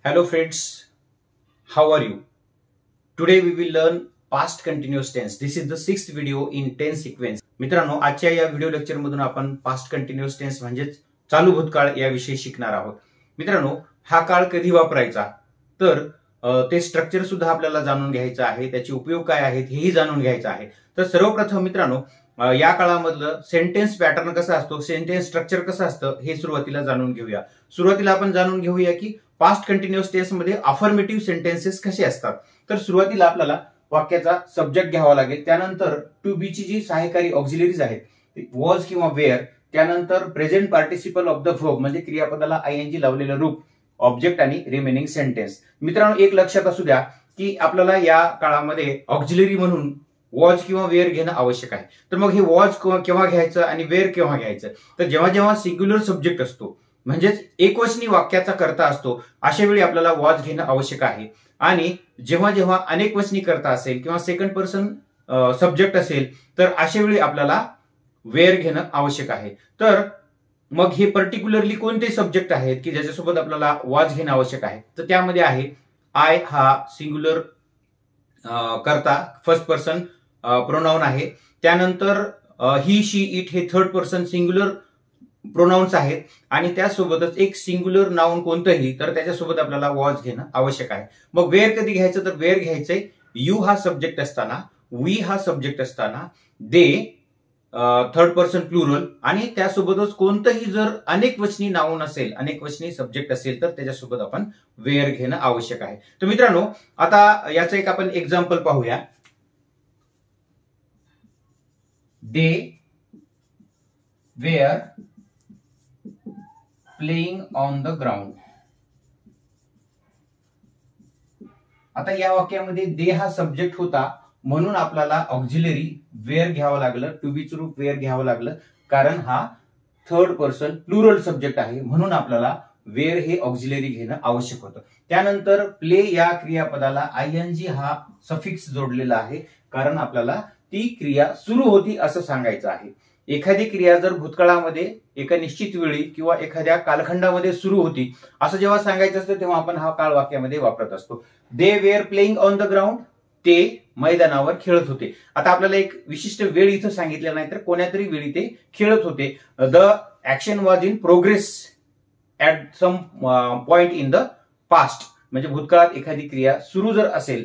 Hello friends, how are you? Today we will learn past continuous tense. This is the sixth video in tense sequence. मित्रांनो, आजच्या या video lecture मधून आपण past continuous tense म्हणजेच चालू भूतकाळ याविषयी शिकणार आहोत. मित्रांनो, हा काळ कधी वापरायचा तर ते स्ट्रक्चर सुद्धा आपल्याला जाणून घ्यायचं आहे, त्याचे उपयोग काय आहेत हेही जाणून घ्यायचं आहे. तर सर्वप्रथम मित्रांनो, या काळामधलं सेंटेन्स पॅटर्न कसा असतो, सेंटेन्स स्ट्रक्चर कसं असतं हे सुरुवातीला जाणून घेऊया. सुरुवातीला आपण जाणून घेऊया की पास्ट कंटिन्युअस टेन्स मध्ये अफर्मेटिव्ह सेंटेन्सेस कसे असतात. तर सुरुवातीला आपल्याला वाक्याचा सब्जेक्ट घ्यावा लागेल, त्यानंतर टू बी ची जी सहाय्यकारी ऑक्झिलरीज आहेत वॉज किंवा वेअर, त्यानंतर present participle of the verb म्हणजे क्रियापदाला आयएनजी लावलेलं रूप, ऑब्जेक्ट आणि रिमेनिंग सेंटेन्स. मित्रांनो, एक लक्षात असू द्या की आपल्याला या काळामध्ये ऑक्झिलरी म्हणून वॉज किंवा वेअर घेणं आवश्यक आहे. तर मग हे वॉज केव्हा घ्यायचं आणि वेअर केव्हा घ्यायचं, तर जेव्हा जेव्हा सिंग्युलर सब्जेक्ट असतो म्हणजेच एकवचनी वाक्याचा कर्ता असतो अशा वेळी आपल्याला वॉज घेणं आवश्यक आहे. आणि जेव्हा जेव्हा अनेकवचनी कर्ता असेल किंवा सेकंड पर्सन सब्जेक्ट असेल तर अशा वेळी आपल्याला वेअर घेणं आवश्यक आहे. तर मग हे पर्टिक्युलरली कोणते सब्जेक्ट आहेत की ज्याच्यासोबत आपल्याला वॉज घेणं आवश्यक आहे, तर त्यामध्ये आहे आय हा सिंग्युलर कर्ता फर्स्ट पर्सन प्रोनाउन आहे, त्यानंतर ही शी इट हे थर्ड पर्सन सिंग्युलर प्रोनाउन्स आहेत, आणि त्यासोबतच एक सिंग्युलर नाउन कोणतंही तर त्याच्यासोबत आपल्याला वॉज घेणं आवश्यक आहे. मग वेअर कधी घ्यायचं, तर वेअर घ्यायचंय यू हा सब्जेक्ट असताना, वी हा सब्जेक्ट असताना, दे थर्ड पर्सन प्लुरल, आणि त्यासोबतच कोणतंही जर अनेकवचनी नाउन असेल, अनेकवचनी सब्जेक्ट असेल तर त्याच्यासोबत आपण वेअर घेणं आवश्यक आहे. तर मित्रांनो, आता याचं एक आपण एक्झाम्पल पाहूया. They were playing on the ground. आता या वाक्यामध्ये दे हा सब्जेक्ट होता म्हणून आपल्याला ऑक्झिलरी वेअर घ्यावं लागलं, टू बी चं रूप वेअर घ्यावं लागलं, कारण हा थर्ड पर्सन प्लुरल सब्जेक्ट आहे म्हणून आपल्याला वेअर हे ऑक्झिलरी घेणं आवश्यक होतं. त्यानंतर प्ले या क्रियापदाला आयएनजी हा सफिक्स जोडलेला आहे, कारण आपल्याला ती क्रिया सुरू होती असं सांगायचं आहे. एखादी क्रिया जर भूतकाळामध्ये एका निश्चित वेळी किंवा एखाद्या कालखंडामध्ये सुरू होती असं जेव्हा सांगायचं असतं तेव्हा आपण हा काळ वाक्यामध्ये वापरत असतो. They were playing on the ground, ते मैदानावर खेळत होते. आता आपल्याला एक विशिष्ट वेळ इथं सांगितलं नाही तर कोण्यातरी वेळी ते खेळत होते. The action was in progress at some point in the past, म्हणजे भूतकाळात एखादी क्रिया सुरू जर असेल,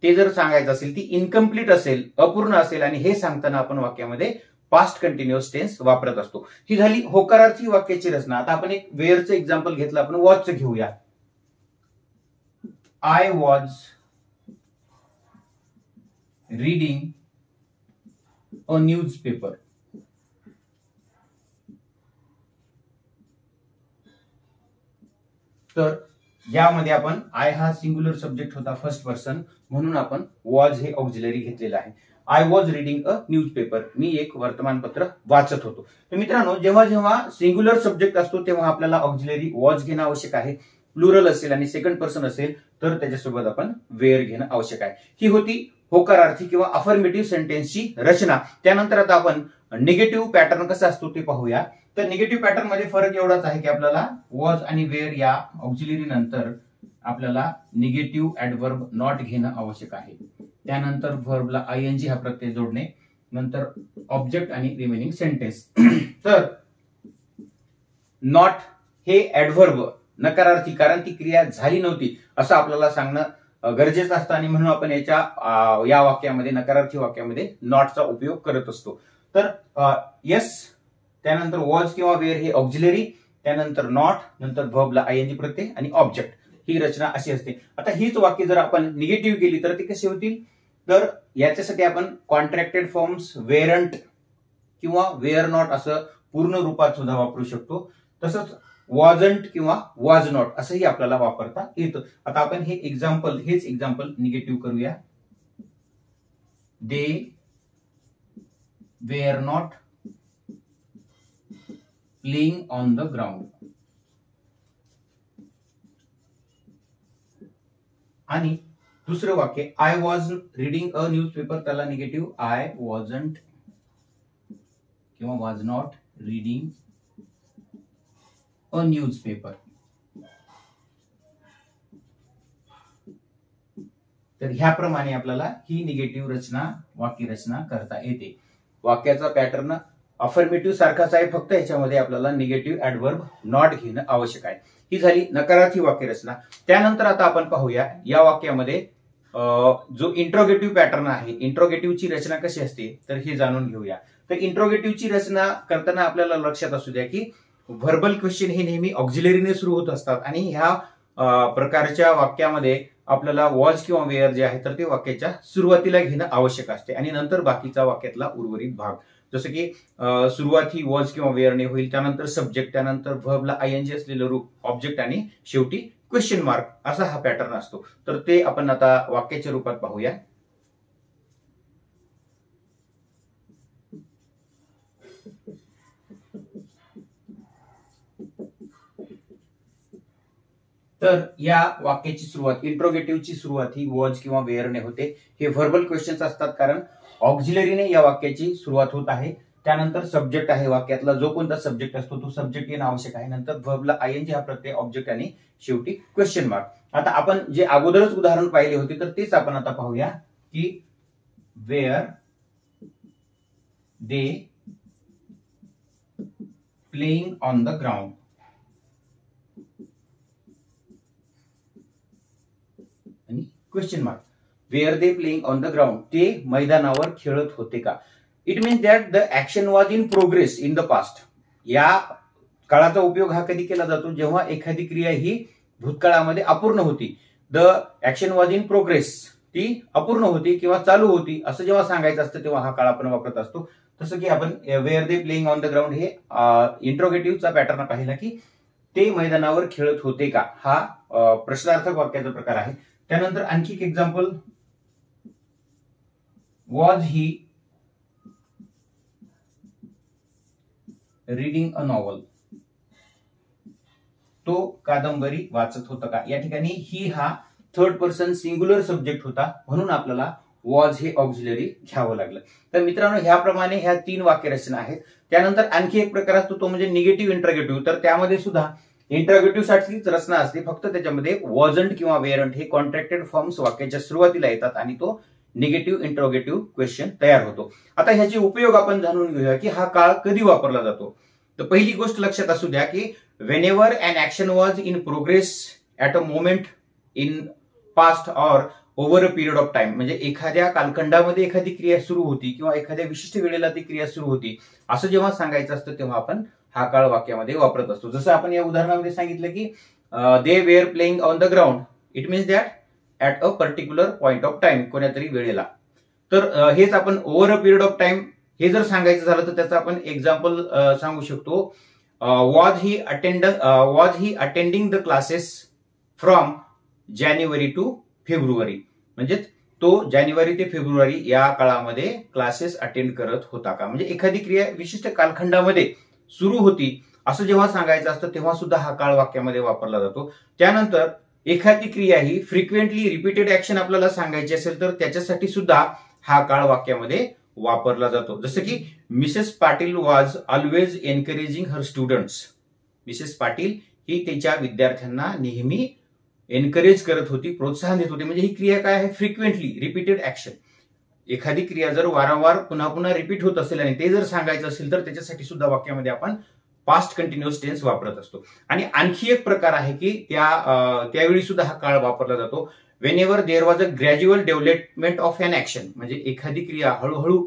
ते जर सांगायचं असेल ती इनकम्प्लीट असेल, अपूर्ण असेल, आणि हे सांगताना आपण वाक्यामध्ये पास्ट कंटिन्युअस टेन्स वापरत असतो. ही झाली होकारार्थी वाक्याची रचना. आता आपण एक वेअरचं एक्झाम्पल घेतलं, आपण वॉचचं घेऊया. I was reading a newspaper. तर यामध्ये आपण आय हा सिंग्युलर सब्जेक्ट होता फर्स्ट पर्सन म्हणून आपण वॉज हे ऑक्झिलरी घेतलेलं आहे. I was reading a newspaper, मी एक वर्तमानपत्र वाचत होतो. तर मित्रांनो, जेव्हा जेव्हा सिंग्युलर सब्जेक्ट असतो तेव्हा आपल्याला ऑक्झिलरी वॉज घेणं आवश्यक आहे. प्लुरल असेल आणि सेकंड पर्सन असेल तर त्याच्यासोबत आपण वेअर घेणं आवश्यक आहे. ही होती होकारार्थी किंवा अफर्मेटिव्ह सेंटेन्सची रचना. त्यानंतर आता आपण निगेटिव्ह पॅटर्न कसा असतो ते पाहूया. तर निगेटिव्ह पॅटर्न मध्ये फरक एवढाच आहे की आपल्याला वॉज आणि वेअर या ऑक्झिलरी नंतर आपल्याला निगेटिव्ह ऍडव्हर्ब नॉट घेणं आवश्यक आहे. त्यानंतर व्हर्बला आयएनजी हा प्रत्यय जोडणे, नंतर ऑब्जेक्ट आणि रिमेनिंग सेंटेन्स. तर नॉट हे ऍडव्हर्ब नकारार्थी, कारण ती क्रिया झाली नव्हती असं आपल्याला सांगणं गरजेचं असतं, आणि म्हणून आपण या वाक्यामध्ये नकारार्थी वाक्यामध्ये नॉटचा उपयोग करत असतो. तर येस, त्यानंतर वॉज किंवा वेअर हे ऑक्झिलरी, त्यानंतर नॉट, नंतर व्हर्बला आयएनजी प्रत्यय आणि ऑब्जेक्ट, ही रचना अशी असते. आता हीच वाक्य जर आपण निगेटिव्ह केली तर ती कशी होतील, तर याच्यासाठी आपण कॉन्ट्रॅक्टेड फॉर्म्स वेअरंट किंवा वेअर नॉट असं पूर्ण रूपात सुद्धा वापरू शकतो. तसंच वॉजंट किंवा वॉज नॉट असंही आपल्याला वापरता येतं. आता आपण हेच एक्झाम्पल निगेटिव्ह करूया. They were not playing on the ground. आणि दुसरं वाक्य I was reading a news paper, त्याला निगेटिव्ह आय वॉजंट किंवा was not reading a newspaper. तर ह्याप्रमाणे आपल्याला ही निगेटिव्ह रचना वाक्य रचना करता येते. वाक्याचा पॅटर्न अफर्मेटिव्ह सारखाच आहे, फक्त याच्यामध्ये आपल्याला निगेटिव्ह ऍडव्हर्ब नॉट घेणं आवश्यक आहे. ही झाली नकारार्थी वाक्यरचना. त्यानंतर आता आपण पाहूया या वाक्यामध्ये जो इंट्रोगेटिव्ह पॅटर्न आहे, इंट्रोगेटिव्हची रचना कशी असते तर हे जाणून घेऊया. तर इंट्रोगेटिव्हची रचना करताना आपल्याला लक्षात असू द्या की व्हर्बल क्वेश्चन हे नेहमी ऑक्झिलरीने सुरू होत असतात आणि ह्या प्रकारच्या वाक्यामध्ये आपल्याला वॉज किंवा वेअर जे आहे तर ते वाक्याच्या सुरुवातीला घेणं आवश्यक असते आणि नंतर बाकीचा वाक्यातला उर्वरित भाग, जसं की सुरुवात ही वॉज किंवा वेअरने होईल, त्यानंतर सब्जेक्ट, त्यानंतर व्हर्बला आयएनजी असलेलं रूप ऑब्जेक्ट आणि शेवटी क्वेश्चन मार्क, असा हा पॅटर्न असतो. तर ते आपण आता वाक्याच्या रूपात पाहूया. तर या वाक्याची सुरुवात, इंट्रोगेटिव्हची सुरुवात ही वॉज किंवा वेअरने होते. हे व्हर्बल क्वेश्चन्स असतात कारण ऑक्झिलरीने या वाक्याची सुरुवात होत आहे. त्यानंतर सब्जेक्ट आहे, वाक्यातला जो कोणता सब्जेक्ट असतो तो सब्जेक्ट येणं आवश्यक आहे. नंतर व्हर्बला आयएनजी हा प्रत्यय ऑब्जेक्ट आणि शेवटी क्वेश्चन मार्क. आता आपण जे अगोदरच उदाहरण पाहिले होते तर तेच आपण आता पाहूया की where they playing on the ground. आणि question mark. Where they playing on the ground, ते मैदानावर खेळत होते का. It means that the action was in progress in the past. या काळाचा उपयोग हा कधी केला जातो जेव्हा एखादी क्रिया ही भूतकाळामध्ये अपूर्ण होती. The action was in progress, ती अपूर्ण होती किंवा चालू होती असं जेव्हा सांगायचं असतं तेव्हा हा काळ आपण वापरत असतो. जसं की आपण wear they playing on the ground हे इंट्रोगेटिव्हचा पॅटर्न पाहिला की ते मैदानावर खेळत होते का, हा प्रश्नार्थक वाक्याचा प्रकार आहे. त्यानंतर आणखी एक example, was he reading a novel, तो कादंबरी वाचत होता का. या ठिकाणी ही हा थर्ड पर्सन सिंग्युलर सब्जेक्ट होता म्हणून आपल्याला वॉज हे ऑक्झिलरी घ्यावं लागलं. तर मित्रांनो ह्याप्रमाणे ह्या 3 वाक्यरचना आहेत. त्यानंतर आणखी एक प्रकार असतो तो म्हणजे निगेटिव्ह इंट्रोगेटिव्ह. तर त्यामध्ये सुद्धा इंट्रोगेटिव्ह साठीच रचना असते, फक्त त्याच्यामध्ये वॉजंट किंवा वेअरंट हे कॉन्ट्रॅक्टेड फॉर्म्स वाक्याच्या सुरुवातीला येतात आणि तो निगेटिव्ह इंट्रोगेटिव्ह क्वेश्चन तयार होतो. आता ह्याचे उपयोग आपण जाणून घेऊया की हा काळ कधी वापरला जातो. तर पहिली गोष्ट लक्षात असू द्या की whenever an action was in progress at a moment in past or over a period of time, म्हणजे एखाद्या कालखंडामध्ये एखादी क्रिया सुरू होती किंवा एखाद्या विशिष्ट वेळेला ती क्रिया सुरू होती असं जेव्हा सांगायचं असतं तेव्हा आपण हा काळ वाक्यामध्ये वापरत असतो. जसं आपण या उदाहरणामध्ये सांगितलं की they were playing on the ground, it means that at a particular point of time, कोणत्यातरी वेळेला. तर हेच आपण over a period of time हे जर सांगायचं झालं तर त्याचं आपण एक्झाम्पल सांगू शकतो. was he attending the classes from January to February, म्हणजे तो जानेवारी ते फेब्रुवारी या काळामध्ये क्लासेस अटेंड करत होता का. म्हणजे एखादी क्रिया विशिष्ट कालखंडामध्ये सुरू होती असं जेव्हा सांगायचं असतं तेव्हा सुद्धा हा काळ वाक्यामध्ये वापरला जातो. त्यानंतर एखादी क्रिया ही फ्रिक्वेंटली रिपीटेड ऍक्शन आपल्याला सांगायची असेल तर त्याच्यासाठी सुद्धा हा काळ वाक्यामध्ये वापरला जातो. जसं की Mrs Patil was always encouraging her students. Mrs Patil ही त्याच्या विद्यार्थ्यांना नेहमी एनकरेज करत होती, प्रोत्साहन देत होती. म्हणजे ही क्रिया काय आहे, फ्रिक्वेंटली रिपीटेड ऍक्शन. एखादी क्रिया जर वारंवार पुन्हा पुन्हा रिपीट होत असेल आणि ते जर सांगायचं असेल तर त्याच्यासाठी सुद्धा वाक्यामध्ये आपण पास्ट कंटिन्युअस टेन्स वापरत असतो. आणि आणखी एक प्रकार आहे की त्यावेळी सुद्धा हा काळ वापरला जातो whenever there was a gradual development of an action, म्हणजे एखादी क्रिया हळूहळू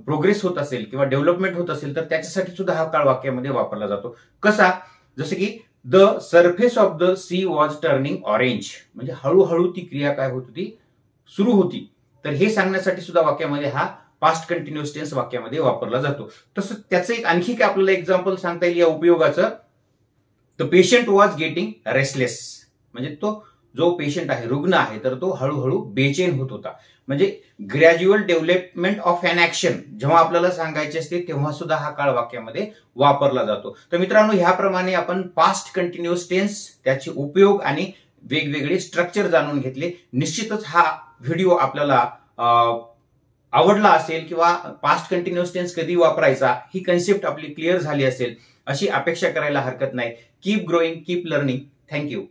प्रोग्रेस होत असेल किंवा डेव्हलपमेंट होत असेल तर त्याच्यासाठी सुद्धा हा काळ वाक्यामध्ये वापरला जातो. कसा, जसं की the surface of the sea was turning orange, म्हणजे हळूहळू ती क्रिया काय होत होती, सुरू होती. तर हे सांगण्यासाठी सुद्धा वाक्यामध्ये हा पास्ट कंटिन्युअस टेन्स वाक्यामध्ये वापरला जातो. तसं त्याचं एक आणखी काय आपल्याला एक्झाम्पल सांगता येईल या उपयोगाचं. The patient was getting restless, म्हणजे तो जो पेशंट आहे, रुग्ण आहे, तर तो हळूहळू बेचैन होत होता. म्हणजे gradual development of an action जेव्हा आपल्याला सांगायचे असते तेव्हा सुद्धा हा काळ वाक्यामध्ये वापरला जातो. तर मित्रांनो ह्याप्रमाणे आपण पास्ट कंटिन्युअस टेन्स, त्याचे उपयोग आणि वेगवेगळे स्ट्रक्चर जाणून घेतले. निश्चितच हा व्हिडिओ आपल्याला आवडला असेल किंवा पास्ट कंटिन्युअस टेन्स कधी वापरायचा ही कन्सेप्ट आपली क्लिअर झाली असेल अशी अपेक्षा करायला हरकत नाही. Keep growing, keep learning. Thank you.